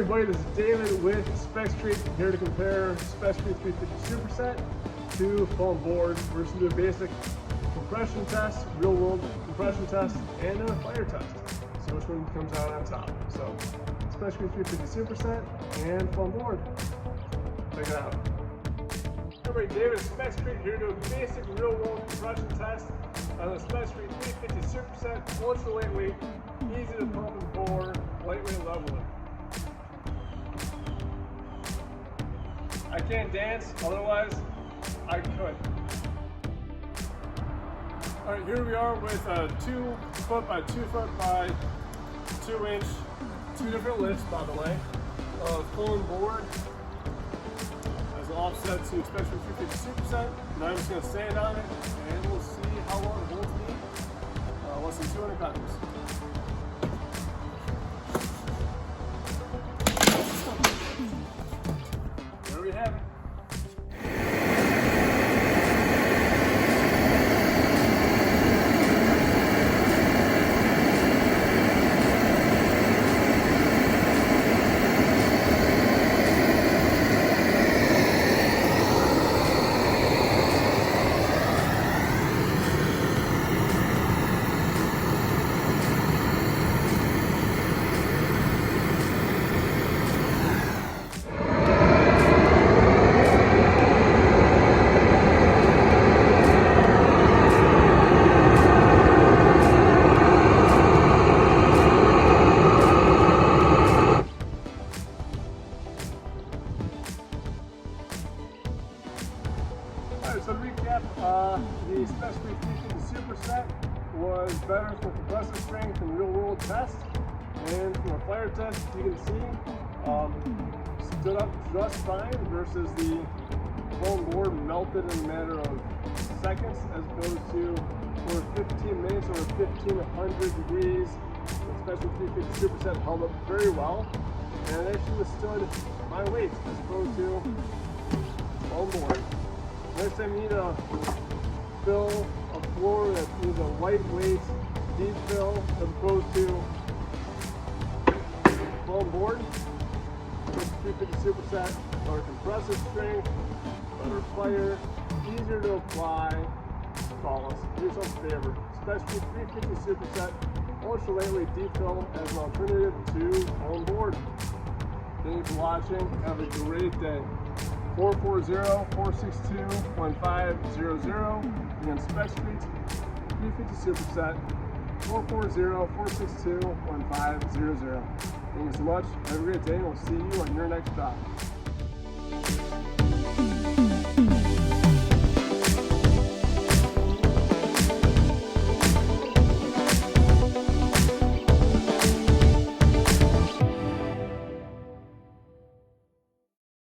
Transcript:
everybody, this is David with SpexCrete, here to compare SpexCrete 350 Superset to foam board. We're just going to do a basic compression test, real world compression test, and a fire test. So which one comes out on top. So SpexCrete 350 Superset and foam board. Check it out. Everybody, David with SpexCrete, here to do a basic real world compression test on the SpexCrete 350 Superset, ultra lightweight, easy to pump and bore, lightweight leveler. I can't dance, otherwise I could. Alright, here we are with a 2 foot by 2 foot by 2 inch, 2 different lifts by the way, of foam board as an offset to SpexCrete 350 Superset. Now I'm just going to stand on it and we'll see how long it holds me. Less than 200 pounds. There we have it. So to recap, the SpexCrete 350 Superset was better from a compressive strength and real world test, and from a fire test you can see stood up just fine versus the foam board melted in a matter of seconds as opposed to for 15 minutes or 1500 degrees. The SpexCrete 350 Superset held up very well and actually withstood my weight as opposed to foam board. Next time you need to fill a floor that needs a lightweight deep fill as opposed to foam board, SpexCrete 350 Superset, better compressive strength, better fire, easier to apply. Call us. Do yourself a favor. SpexCrete 350 Superset, ultra lightweight deep fill as an alternative to foam board. Thank you for watching. Have a great day. 440-462-1500. Again, SpexCrete 350 Superset, 440-462-1500. Thank you so much. Have a great day, and we'll see you on your next job.